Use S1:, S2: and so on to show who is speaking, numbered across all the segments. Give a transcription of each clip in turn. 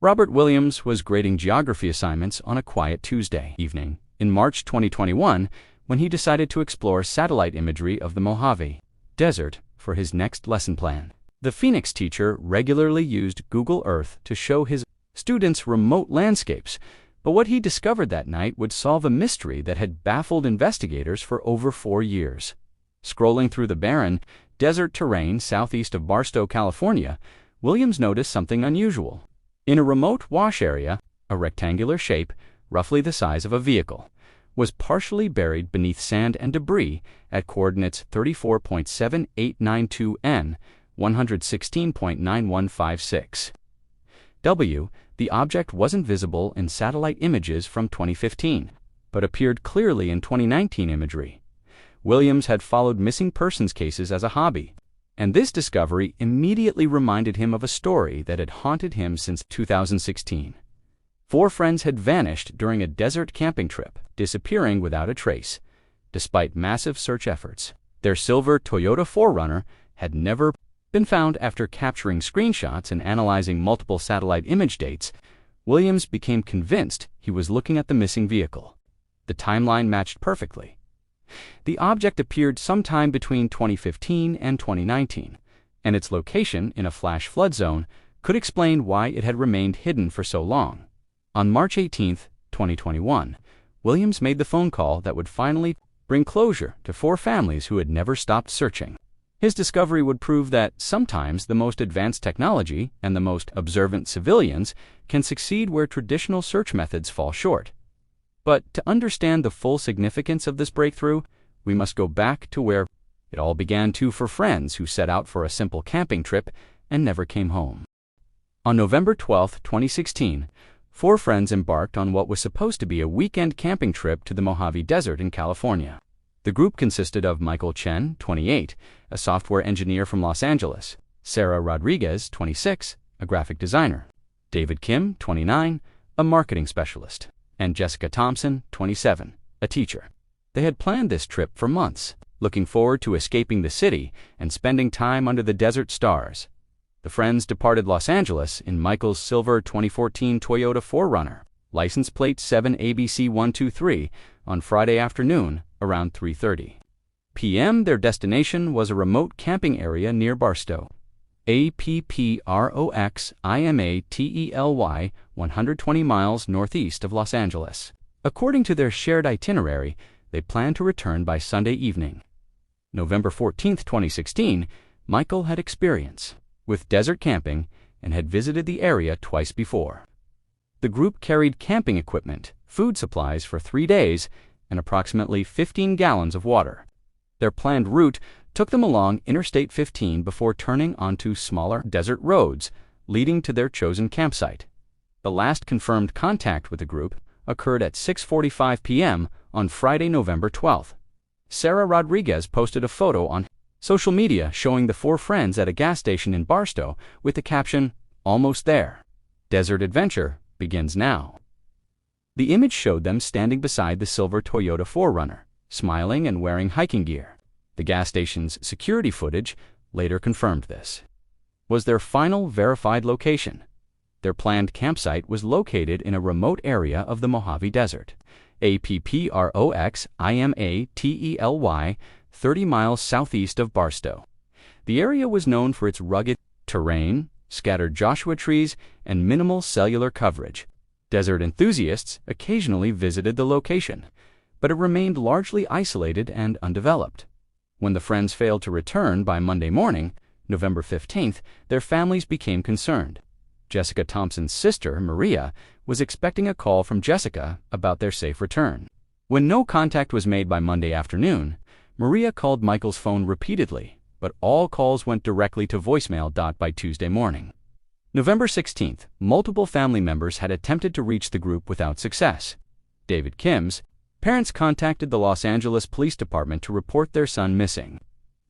S1: Robert Williams was grading geography assignments on a quiet Tuesday evening in March 2021 when he decided to explore satellite imagery of the Mojave Desert for his next lesson plan. The Phoenix teacher regularly used Google Earth to show his students remote landscapes, but what he discovered that night would solve a mystery that had baffled investigators for over 4 years. Scrolling through the barren, desert terrain southeast of Barstow, California, Williams noticed something unusual. In a remote wash area, a rectangular shape, roughly the size of a vehicle, was partially buried beneath sand and debris at coordinates 34.7892 N, 116.9156 W. The object wasn't visible in satellite images from 2015, but appeared clearly in 2019 imagery. Williams had followed missing persons cases as a hobby, and this discovery immediately reminded him of a story that had haunted him since 2016. 4 friends had vanished during a desert camping trip, disappearing without a trace. Despite massive search efforts, their silver Toyota 4Runner had never been found. After capturing screenshots and analyzing multiple satellite image dates, Williams became convinced he was looking at the missing vehicle. The timeline matched perfectly. The object appeared sometime between 2015 and 2019, and its location in a flash flood zone could explain why it had remained hidden for so long. On March 18, 2021, Williams made the phone call that would finally bring closure to 4 families who had never stopped searching. His discovery would prove that sometimes the most advanced technology and the most observant civilians can succeed where traditional search methods fall short. But to understand the full significance of this breakthrough, we must go back to where it all began. 2 friends who set out for a simple camping trip and never came home. On November 12, 2016, 4 friends embarked on what was supposed to be a weekend camping trip to the Mojave Desert in California. The group consisted of Michael Chen, 28, a software engineer from Los Angeles; Sarah Rodriguez, 26, a graphic designer; David Kim, 29, a marketing specialist; and Jessica Thompson, 27, a teacher. They had planned this trip for months, looking forward to escaping the city and spending time under the desert stars. The friends departed Los Angeles in Michael's silver 2014 Toyota 4Runner, license plate 7ABC123, on Friday afternoon around 3:30 p.m. Their destination was a remote camping area near Barstow, APPROXIMATELY, 120 miles northeast of Los Angeles. According to their shared itinerary, they planned to return by Sunday evening. November 14, 2016, Michael had experience with desert camping and had visited the area twice before. The group carried camping equipment, food supplies for 3 days, and approximately 15 gallons of water. Their planned route took them along Interstate 15 before turning onto smaller desert roads leading to their chosen campsite. The last confirmed contact with the group occurred at 6:45 p.m. on Friday, November 12th. Sarah Rodriguez posted a photo on social media showing the 4 friends at a gas station in Barstow with the caption, "Almost there. Desert adventure begins now." The image showed them standing beside the silver Toyota 4Runner, smiling and wearing hiking gear. The gas station's security footage later confirmed this. Was their final verified location? Their planned campsite was located in a remote area of the Mojave Desert, APPROXIMATELY, 30 miles southeast of Barstow. The area was known for its rugged terrain, scattered Joshua trees, and minimal cellular coverage. Desert enthusiasts occasionally visited the location, but it remained largely isolated and undeveloped. When the friends failed to return by Monday morning, November 15th, their families became concerned. Jessica Thompson's sister, Maria, was expecting a call from Jessica about their safe return. When no contact was made by Monday afternoon, Maria called Michael's phone repeatedly, but all calls went directly to voicemail. By Tuesday morning, November 16th, multiple family members had attempted to reach the group without success. David Kim's parents contacted the Los Angeles Police Department to report their son missing.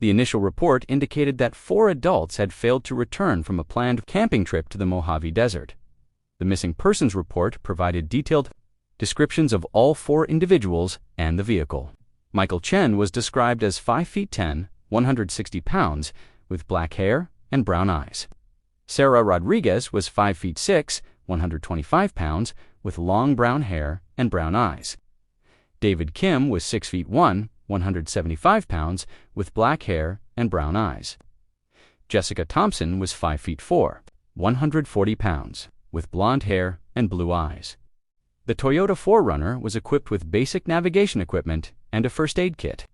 S1: The initial report indicated that 4 adults had failed to return from a planned camping trip to the Mojave Desert. The missing persons report provided detailed descriptions of all 4 individuals and the vehicle. Michael Chen was described as 5 feet 10, 160 pounds, with black hair and brown eyes. Sarah Rodriguez was 5 feet 6, 125 pounds, with long brown hair and brown eyes. David Kim was 6 feet 1, 175 pounds, with black hair and brown eyes. Jessica Thompson was 5 feet 4, 140 pounds, with blonde hair and blue eyes. The Toyota 4Runner was equipped with basic navigation equipment and a first aid kit.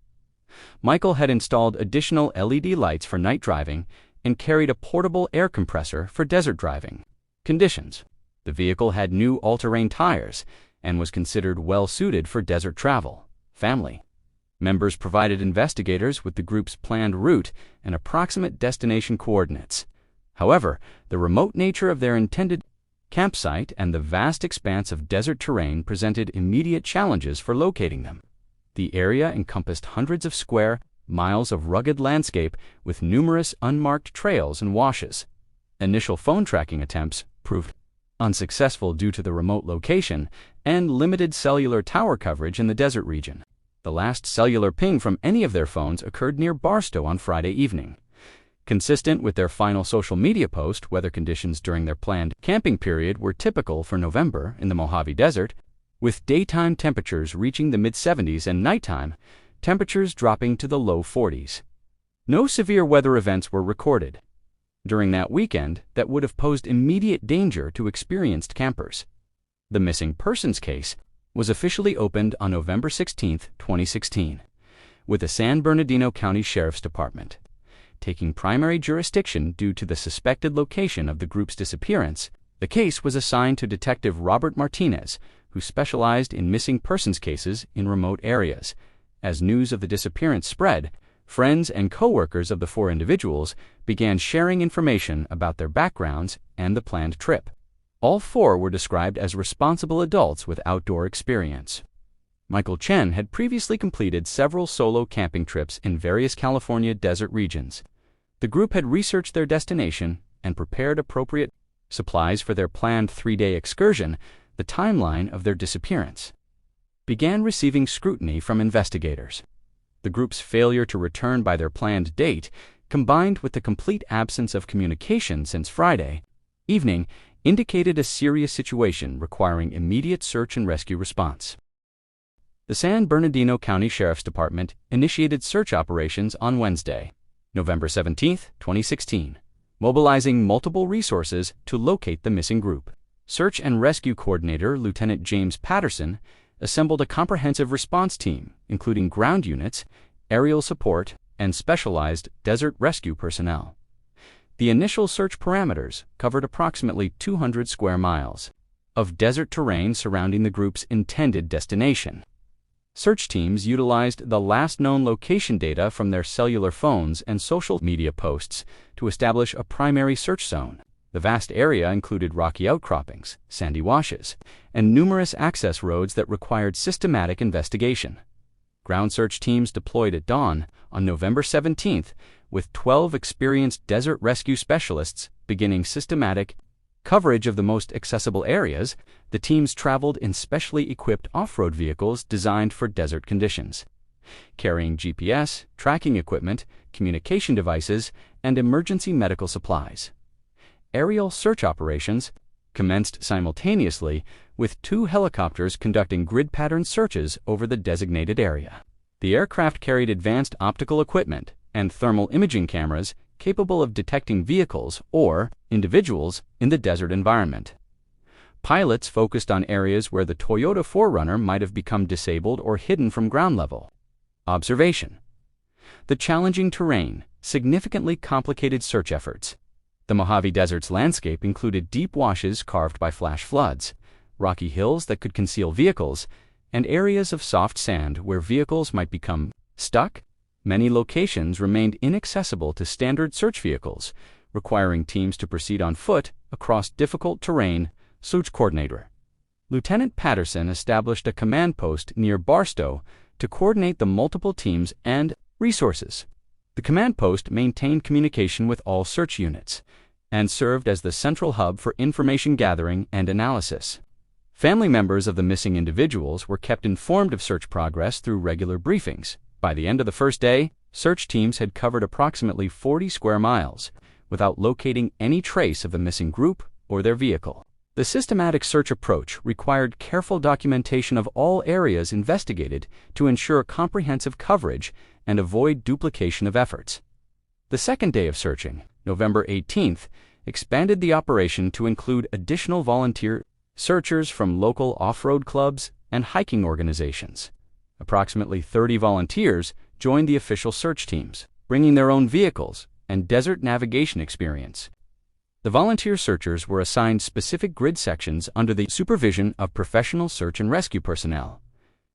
S1: Michael had installed additional LED lights for night driving and carried a portable air compressor for desert driving conditions. The vehicle had new all-terrain tires and was considered well-suited for desert travel. Family members provided investigators with the group's planned route and approximate destination coordinates. However, the remote nature of their intended campsite and the vast expanse of desert terrain presented immediate challenges for locating them. The area encompassed hundreds of square miles of rugged landscape with numerous unmarked trails and washes. Initial phone tracking attempts proved unsuccessful due to the remote location and limited cellular tower coverage in the desert region. The last cellular ping from any of their phones occurred near Barstow on Friday evening. Consistent with their final social media post, weather conditions during their planned camping period were typical for November in the Mojave Desert, with daytime temperatures reaching the mid-70s and nighttime temperatures dropping to the low 40s. No severe weather events were recorded during that weekend that would have posed immediate danger to experienced campers. The missing persons case was officially opened on November 16, 2016, with the San Bernardino County Sheriff's Department taking primary jurisdiction due to the suspected location of the group's disappearance. The case was assigned to Detective Robert Martinez, who specialized in missing persons cases in remote areas. As news of the disappearance spread, friends and co-workers of the 4 individuals began sharing information about their backgrounds and the planned trip. All 4 were described as responsible adults with outdoor experience. Michael Chen had previously completed several solo camping trips in various California desert regions. The group had researched their destination and prepared appropriate supplies for their planned 3-day excursion. The timeline of their disappearance began receiving scrutiny from investigators. The group's failure to return by their planned date, combined with the complete absence of communication since Friday evening, indicated a serious situation requiring immediate search and rescue response. The San Bernardino County Sheriff's Department initiated search operations on Wednesday, November 17, 2016, mobilizing multiple resources to locate the missing group. Search and Rescue Coordinator Lieutenant James Patterson assembled a comprehensive response team, including ground units, aerial support, and specialized desert rescue personnel. The initial search parameters covered approximately 200 square miles of desert terrain surrounding the group's intended destination. Search teams utilized the last known location data from their cellular phones and social media posts to establish a primary search zone. The vast area included rocky outcroppings, sandy washes, and numerous access roads that required systematic investigation. Ground search teams deployed at dawn on November 17th, with 12 experienced desert rescue specialists beginning systematic coverage of the most accessible areas. The teams traveled in specially equipped off-road vehicles designed for desert conditions, carrying GPS, tracking equipment, communication devices, and emergency medical supplies. Aerial search operations commenced simultaneously, with 2 helicopters conducting grid pattern searches over the designated area. The aircraft carried advanced optical equipment and thermal imaging cameras capable of detecting vehicles or individuals in the desert environment. Pilots focused on areas where the Toyota 4Runner might have become disabled or hidden from ground level observation. The challenging terrain significantly complicated search efforts. The Mojave Desert's landscape included deep washes carved by flash floods, rocky hills that could conceal vehicles, and areas of soft sand where vehicles might become stuck. Many locations remained inaccessible to standard search vehicles, requiring teams to proceed on foot across difficult terrain. Search Coordinator Lieutenant Patterson established a command post near Barstow to coordinate the multiple teams and resources. The command post maintained communication with all search units and served as the central hub for information gathering and analysis. Family members of the missing individuals were kept informed of search progress through regular briefings. By the end of the first day, search teams had covered approximately 40 square miles without locating any trace of the missing group or their vehicle. The systematic search approach required careful documentation of all areas investigated to ensure comprehensive coverage and avoid duplication of efforts. The second day of searching, November 18th, expanded the operation to include additional volunteer searchers from local off-road clubs and hiking organizations. Approximately 30 volunteers joined the official search teams, bringing their own vehicles and desert navigation experience. The volunteer searchers were assigned specific grid sections under the supervision of professional search and rescue personnel.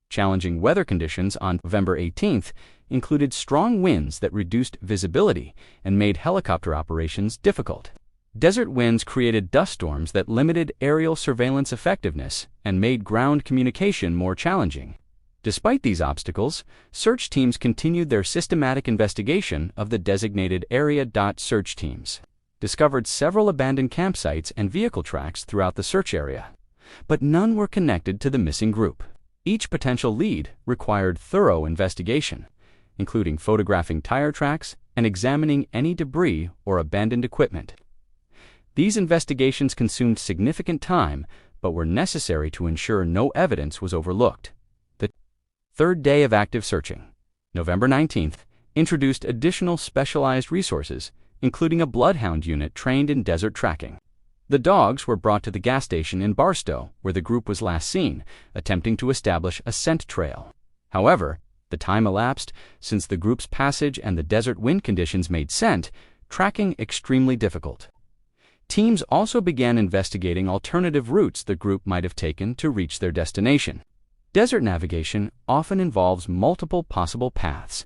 S1: Challenging weather conditions on November 18th included strong winds that reduced visibility and made helicopter operations difficult. Desert winds created dust storms that limited aerial surveillance effectiveness and made ground communication more challenging. Despite these obstacles, search teams continued their systematic investigation of the designated area. Search teams discovered several abandoned campsites and vehicle tracks throughout the search area, but none were connected to the missing group. Each potential lead required thorough investigation, including photographing tire tracks and examining any debris or abandoned equipment. These investigations consumed significant time, but were necessary to ensure no evidence was overlooked. The third day of active searching, November 19th, introduced additional specialized resources, including a bloodhound unit trained in desert tracking. The dogs were brought to the gas station in Barstow, where the group was last seen, attempting to establish a scent trail. However, the time elapsed since the group's passage and the desert wind conditions made scent tracking extremely difficult. Teams also began investigating alternative routes the group might have taken to reach their destination. Desert navigation often involves multiple possible paths,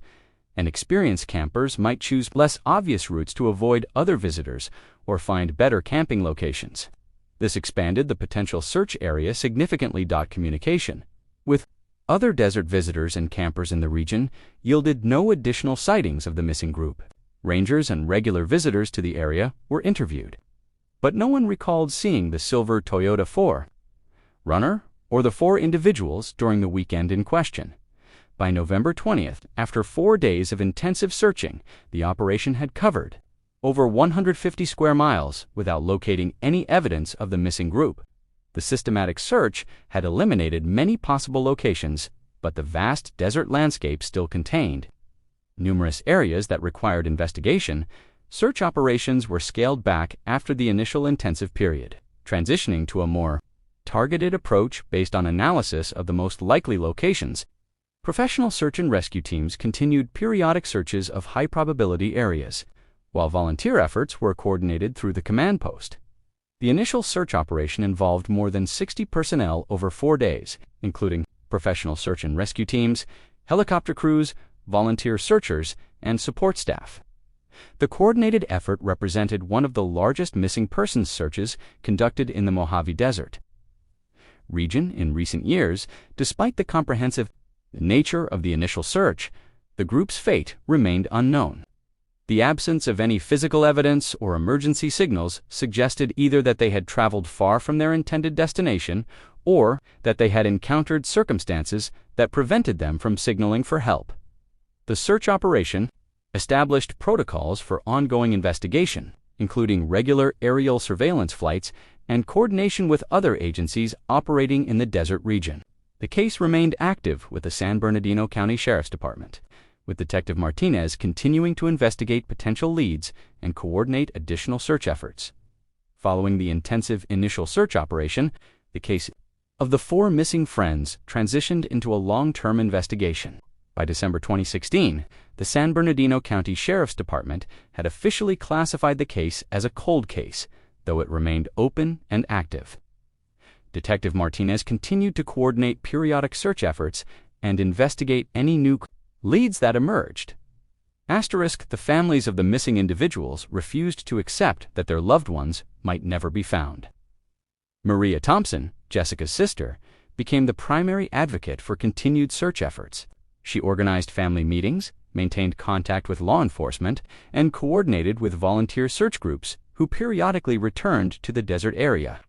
S1: and experienced campers might choose less obvious routes to avoid other visitors or find better camping locations. This expanded the potential search area significantly. Communication with other desert visitors and campers in the region yielded no additional sightings of the missing group. Rangers and regular visitors to the area were interviewed, but no one recalled seeing the silver Toyota 4Runner or the 4 individuals during the weekend in question. By November 20th, after 4 days of intensive searching, the operation had covered over 150 square miles without locating any evidence of the missing group. The systematic search had eliminated many possible locations, but the vast desert landscape still contained numerous areas that required investigation. Search operations were scaled back after the initial intensive period, transitioning to a more targeted approach based on analysis of the most likely locations. Professional search and rescue teams continued periodic searches of high-probability areas, while volunteer efforts were coordinated through the command post. The initial search operation involved more than 60 personnel over 4 days, including professional search and rescue teams, helicopter crews, volunteer searchers, and support staff. The coordinated effort represented one of the largest missing persons searches conducted in the Mojave Desert region in recent years. Despite the comprehensive nature of the initial search, the group's fate remained unknown. The absence of any physical evidence or emergency signals suggested either that they had traveled far from their intended destination or that they had encountered circumstances that prevented them from signaling for help. The search operation established protocols for ongoing investigation, including regular aerial surveillance flights and coordination with other agencies operating in the desert region. The case remained active with the San Bernardino County Sheriff's Department, with Detective Martinez continuing to investigate potential leads and coordinate additional search efforts. Following the intensive initial search operation, the case of the 4 missing friends transitioned into a long-term investigation. By December 2016, the San Bernardino County Sheriff's Department had officially classified the case as a cold case, though it remained open and active. Detective Martinez continued to coordinate periodic search efforts and investigate any new leads that emerged. The families of the missing individuals refused to accept that their loved ones might never be found. Maria Thompson, Jessica's sister, became the primary advocate for continued search efforts. She organized family meetings, maintained contact with law enforcement, and coordinated with volunteer search groups who periodically returned to the desert area.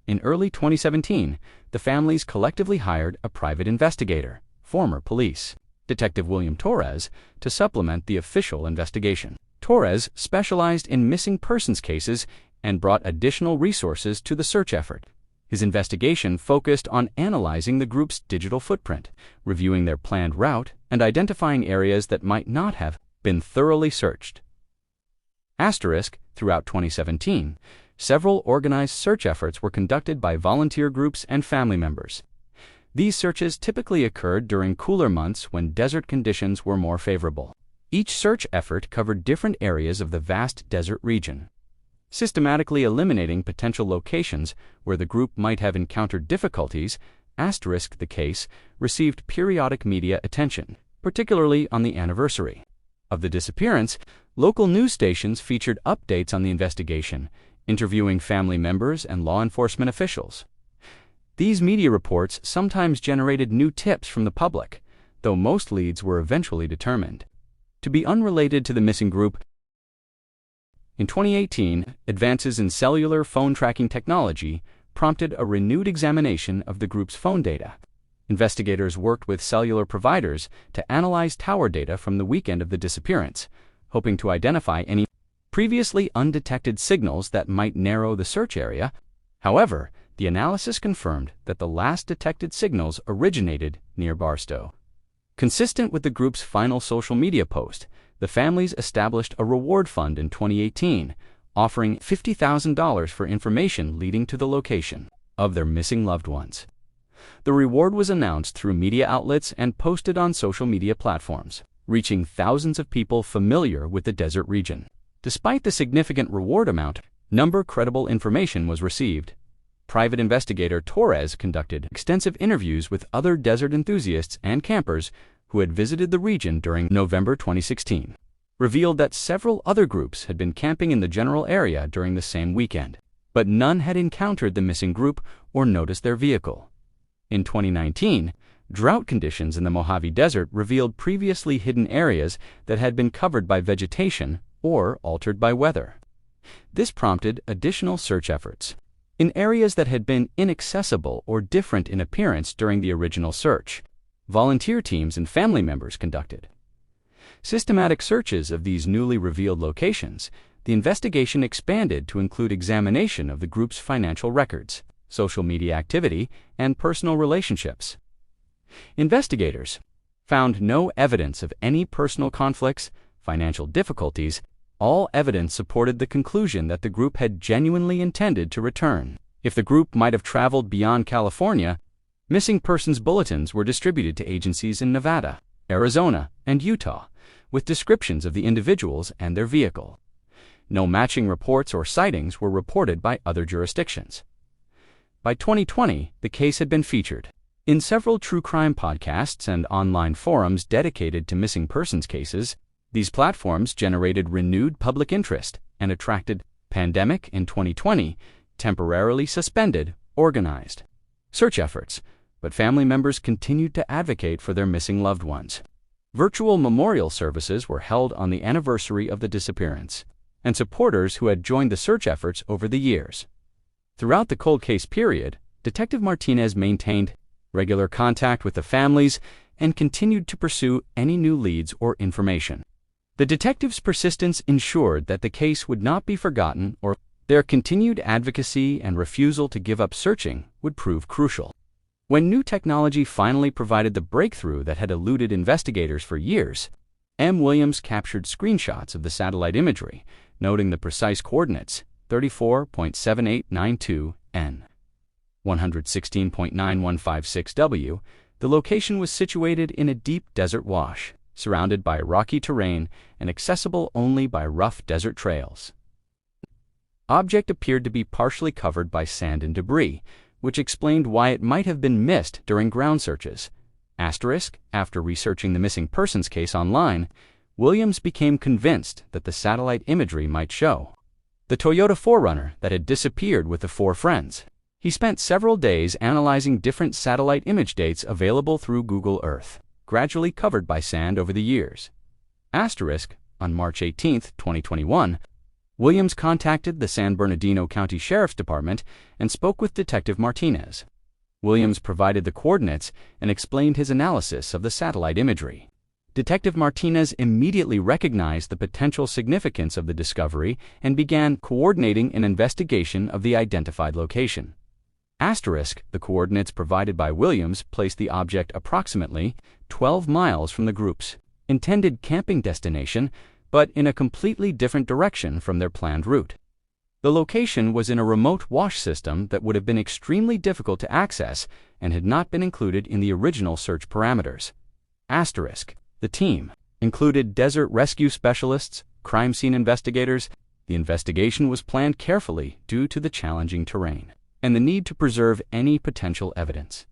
S1: In early 2017, the families collectively hired a private investigator, former police Detective William Torres, to supplement the official investigation. Torres specialized in missing persons cases and brought additional resources to the search effort. His investigation focused on analyzing the group's digital footprint, reviewing their planned route, and identifying areas that might not have been thoroughly searched. Throughout 2017, several organized search efforts were conducted by volunteer groups and family members. These searches typically occurred during cooler months when desert conditions were more favorable. Each search effort covered different areas of the vast desert region, systematically eliminating potential locations where the group might have encountered difficulties. The case received periodic media attention, particularly on the anniversary of the disappearance. Local news stations featured updates on the investigation, interviewing family members and law enforcement officials. These media reports sometimes generated new tips from the public, though most leads were eventually determined to be unrelated to the missing group. In 2018, advances in cellular phone tracking technology prompted a renewed examination of the group's phone data. Investigators worked with cellular providers to analyze tower data from the weekend of the disappearance, hoping to identify any previously undetected signals that might narrow the search area. However, the analysis confirmed that the last detected signals originated near Barstow. Consistent with the group's final social media post, the families established a reward fund in 2018, offering $50,000 for information leading to the location of their missing loved ones. The reward was announced through media outlets and posted on social media platforms, reaching thousands of people familiar with the desert region. Despite the significant reward amount, credible information was received. Private investigator Torres conducted extensive interviews with other desert enthusiasts and campers who had visited the region during November 2016, revealed that several other groups had been camping in the general area during the same weekend, but none had encountered the missing group or noticed their vehicle. In 2019, drought conditions in the Mojave Desert revealed previously hidden areas that had been covered by vegetation or altered by weather. This prompted additional search efforts in areas that had been inaccessible or different in appearance during the original search. Volunteer teams and family members conducted systematic searches of these newly revealed locations. The investigation expanded to include examination of the group's financial records, social media activity, and personal relationships. Investigators found no evidence of any personal conflicts, financial difficulties. All evidence supported the conclusion that the group had genuinely intended to return. If the group might have traveled beyond California, missing persons bulletins were distributed to agencies in Nevada, Arizona, and Utah, with descriptions of the individuals and their vehicle. No matching reports or sightings were reported by other jurisdictions. By 2020, the case had been featured in several true crime podcasts and online forums dedicated to missing persons cases. These platforms generated renewed public interest and attracted pandemic in 2020, temporarily suspended organized search efforts, but family members continued to advocate for their missing loved ones. Virtual memorial services were held on the anniversary of the disappearance, and supporters who had joined the search efforts over the years. Throughout the cold case period, Detective Martinez maintained regular contact with the families and continued to pursue any new leads or information. The detectives' persistence ensured that the case would not be forgotten, or their continued advocacy and refusal to give up searching would prove crucial. When new technology finally provided the breakthrough that had eluded investigators for years, M. Williams captured screenshots of the satellite imagery, noting the precise coordinates 34.7892 N, 116.9156 W. The location was situated in a deep desert wash, surrounded by rocky terrain and accessible only by rough desert trails. Object appeared to be partially covered by sand and debris, which explained why it might have been missed during ground searches. After researching the missing persons case online, Williams became convinced that the satellite imagery might show the Toyota 4Runner that had disappeared with the four friends. He spent several days analyzing different satellite image dates available through Google Earth, gradually covered by sand over the years. On March 18, 2021, Williams contacted the San Bernardino County Sheriff's Department and spoke with Detective Martinez. Williams provided the coordinates and explained his analysis of the satellite imagery. Detective Martinez immediately recognized the potential significance of the discovery and began coordinating an investigation of the identified location. Asterisk, the coordinates provided by Williams placed the object approximately 12 miles from the group's intended camping destination, but in a completely different direction from their planned route. The location was in a remote wash system that would have been extremely difficult to access and had not been included in the original search parameters. Asterisk, the team included desert rescue specialists, crime scene investigators. The investigation was planned carefully due to the challenging terrain and the need to preserve any potential evidence.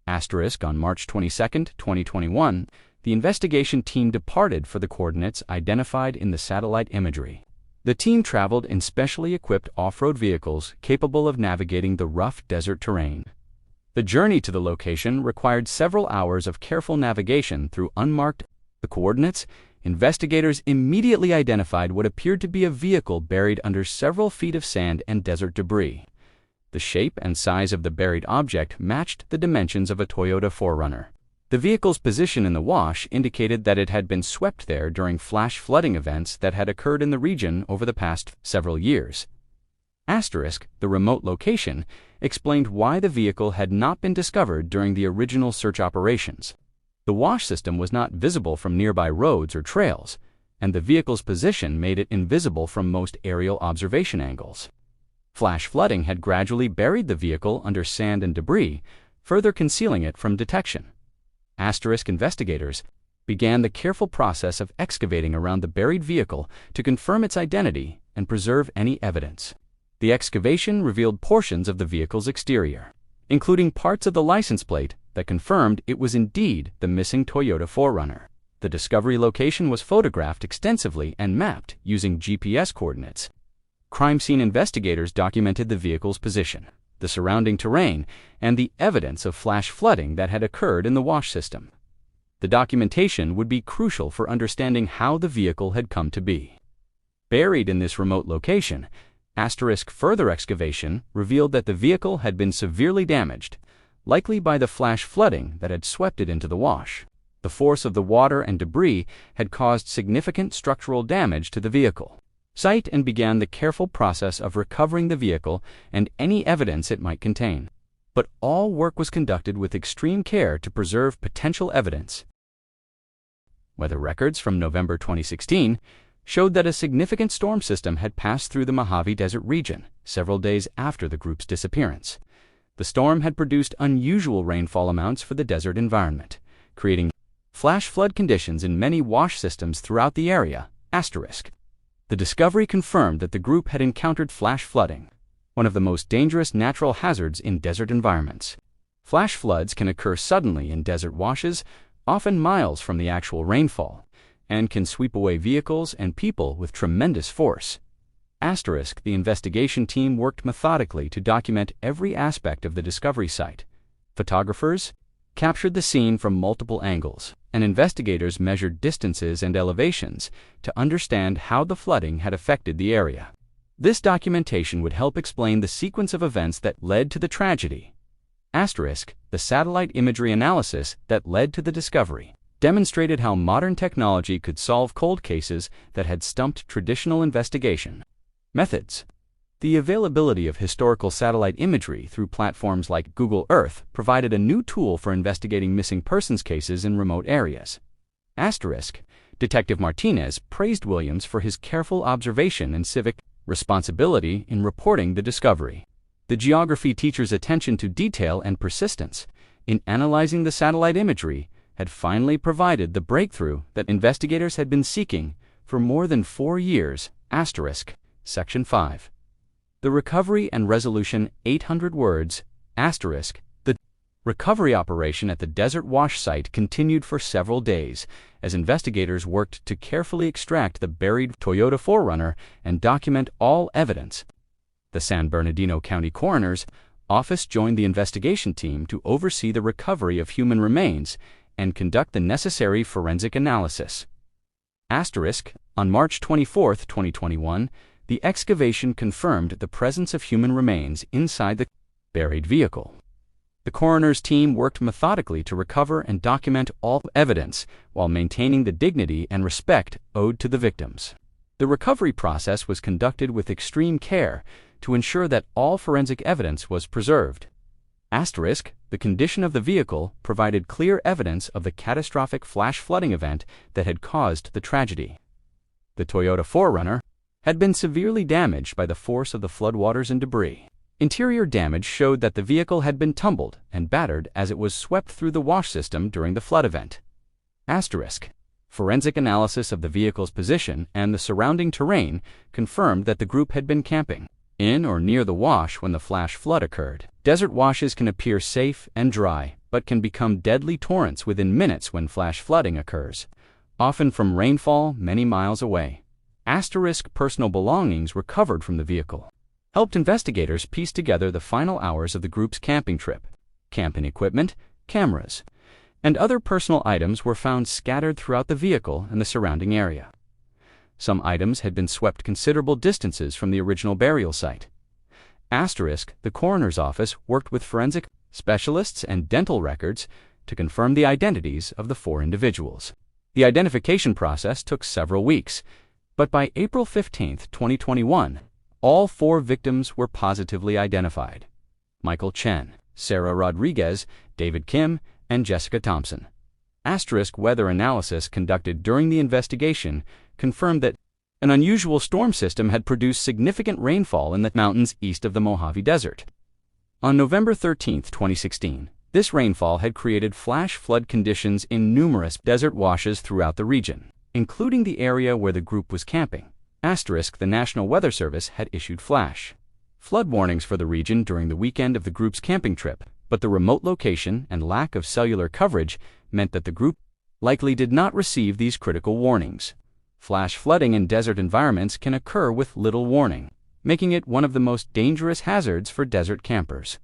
S1: Asterisk, on March 22, 2021, the investigation team departed for the coordinates identified in the satellite imagery. The team traveled in specially equipped off-road vehicles capable of navigating the rough desert terrain. The journey to the location required several hours of careful navigation through unmarked the coordinates. Investigators immediately identified what appeared to be a vehicle buried under several feet of sand and desert debris. The shape and size of the buried object matched the dimensions of a Toyota 4Runner. The vehicle's position in the wash indicated that it had been swept there during flash flooding events that had occurred in the region over the past several years. Asterisk, the remote location explained why the vehicle had not been discovered during the original search operations. The wash system was not visible from nearby roads or trails, and the vehicle's position made it invisible from most aerial observation angles. Flash flooding had gradually buried the vehicle under sand and debris, further concealing it from detection. Asterisk, investigators began the careful process of excavating around the buried vehicle to confirm its identity and preserve any evidence. The excavation revealed portions of the vehicle's exterior, including parts of the license plate that confirmed it was indeed the missing Toyota 4Runner. The discovery location was photographed extensively and mapped using GPS coordinates. Crime scene investigators documented the vehicle's position, the surrounding terrain, and the evidence of flash flooding that had occurred in the wash system. The documentation would be crucial for understanding how the vehicle had come to be. Buried in this remote location, asterisk, further excavation revealed that the vehicle had been severely damaged, likely by the flash flooding that had swept it into the wash. The force of the water and debris had caused significant structural damage to the vehicle. Site and began the careful process of recovering the vehicle and any evidence it might contain. But all work was conducted with extreme care to preserve potential evidence. Weather records from November 2016 showed that a significant storm system had passed through the Mojave Desert region several days after the group's disappearance. The storm had produced unusual rainfall amounts for the desert environment, creating flash flood conditions in many wash systems throughout the area. Asterisk. The discovery confirmed that the group had encountered flash flooding, one of the most dangerous natural hazards in desert environments. Flash floods can occur suddenly in desert washes, often miles from the actual rainfall, and can sweep away vehicles and people with tremendous force. Asterisk, the investigation team worked methodically to document every aspect of the discovery site. Photographers captured the scene from multiple angles, and investigators measured distances and elevations to understand how the flooding had affected the area. This documentation would help explain the sequence of events that led to the tragedy. Asterisk, the satellite imagery analysis that led to the discovery demonstrated how modern technology could solve cold cases that had stumped traditional investigation methods. The availability of historical satellite imagery through platforms like Google Earth provided a new tool for investigating missing persons cases in remote areas. Asterisk, Detective Martinez praised Williams for his careful observation and civic responsibility in reporting the discovery. The geography teacher's attention to detail and persistence in analyzing the satellite imagery had finally provided the breakthrough that investigators had been seeking for more than 4 years. Asterisk, Section 5. The recovery and resolution 800 words. Asterisk, the recovery operation at the desert wash site continued for several days as investigators worked to carefully extract the buried Toyota 4Runner and document all evidence. The San Bernardino County Coroner's Office joined the investigation team to oversee the recovery of human remains and conduct the necessary forensic analysis. Asterisk, on March 24, 2021, the excavation confirmed the presence of human remains inside the buried vehicle. The coroner's team worked methodically to recover and document all evidence while maintaining the dignity and respect owed to the victims. The recovery process was conducted with extreme care to ensure that all forensic evidence was preserved. Asterisk, the condition of the vehicle provided clear evidence of the catastrophic flash flooding event that had caused the tragedy. The Toyota 4Runner had been severely damaged by the force of the floodwaters and debris. Interior damage showed that the vehicle had been tumbled and battered as it was swept through the wash system during the flood event. Asterisk, forensic analysis of the vehicle's position and the surrounding terrain confirmed that the group had been camping in or near the wash when the flash flood occurred. Desert washes can appear safe and dry, but can become deadly torrents within minutes when flash flooding occurs, often from rainfall many miles away. Asterisk, personal belongings recovered from the vehicle helped investigators piece together the final hours of the group's camping trip. Camping equipment, cameras, and other personal items were found scattered throughout the vehicle and the surrounding area. Some items had been swept considerable distances from the original burial site. Asterisk, the coroner's office worked with forensic specialists and dental records to confirm the identities of the 4 individuals. The identification process took several weeks, but by April 15, 2021, all 4 victims were positively identified: Michael Chen, Sarah Rodriguez, David Kim, and Jessica Thompson. Asterisk, weather analysis conducted during the investigation confirmed that an unusual storm system had produced significant rainfall in the mountains east of the Mojave Desert. On November 13, 2016, this rainfall had created flash flood conditions in numerous desert washes throughout the region, including the area where the group was camping. Asterisk, the National Weather Service had issued flash flood warnings for the region during the weekend of the group's camping trip, but the remote location and lack of cellular coverage meant that the group likely did not receive these critical warnings. Flash flooding in desert environments can occur with little warning, making it one of the most dangerous hazards for desert campers.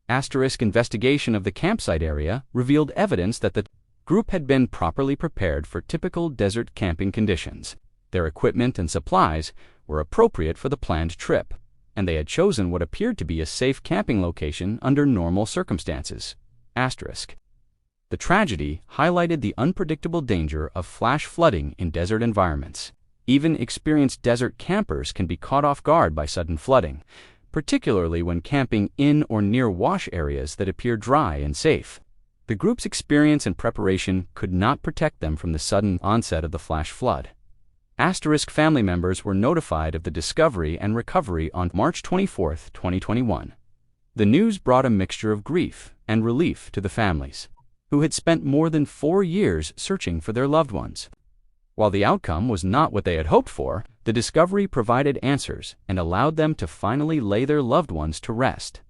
S1: Asterisk, investigation of the campsite area revealed evidence that the group had been properly prepared for typical desert camping conditions. Their equipment and supplies were appropriate for the planned trip, and they had chosen what appeared to be a safe camping location under normal circumstances. Asterisk, the tragedy highlighted the unpredictable danger of flash flooding in desert environments. Even experienced desert campers can be caught off guard by sudden flooding, particularly when camping in or near wash areas that appear dry and safe. The group's experience and preparation could not protect them from the sudden onset of the flash flood. Asterisk, family members were notified of the discovery and recovery on March 24, 2021. The news brought a mixture of grief and relief to the families, who had spent more than 4 years searching for their loved ones. While the outcome was not what they had hoped for, the discovery provided answers and allowed them to finally lay their loved ones to rest.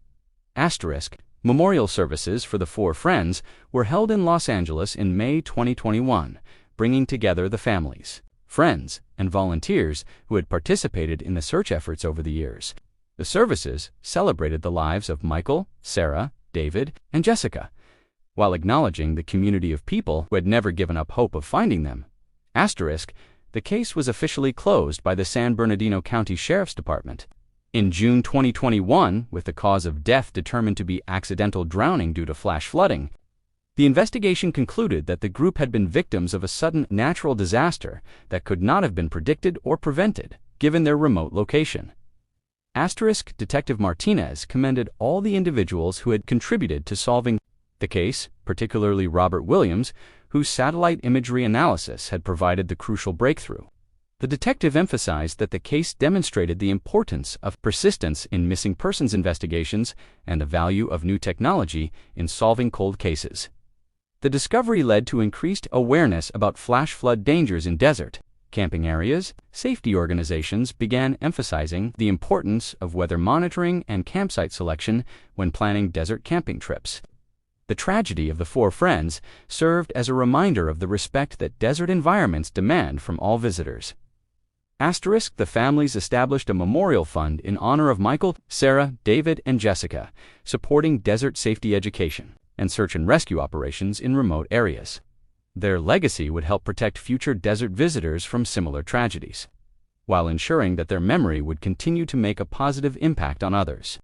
S1: Asterisk, memorial services for the 4 friends were held in Los Angeles in May 2021, bringing together the families, friends, and volunteers who had participated in the search efforts over the years. The services celebrated the lives of Michael, Sarah, David, and Jessica, while acknowledging the community of people who had never given up hope of finding them. Asterisk, the case was officially closed by the San Bernardino County Sheriff's Department. In June 2021, with the cause of death determined to be accidental drowning due to flash flooding, the investigation concluded that the group had been victims of a sudden natural disaster that could not have been predicted or prevented, given their remote location. Asterisk, Detective Martinez commended all the individuals who had contributed to solving the case, particularly Robert Williams, whose satellite imagery analysis had provided the crucial breakthrough. The detective emphasized that the case demonstrated the importance of persistence in missing persons investigations and the value of new technology in solving cold cases. The discovery led to increased awareness about flash flood dangers in desert camping areas. Safety organizations began emphasizing the importance of weather monitoring and campsite selection when planning desert camping trips. The tragedy of the 4 friends served as a reminder of the respect that desert environments demand from all visitors. Asterisk, the families established a memorial fund in honor of Michael, Sarah, David, and Jessica, supporting desert safety education and search and rescue operations in remote areas. Their legacy would help protect future desert visitors from similar tragedies, while ensuring that their memory would continue to make a positive impact on others.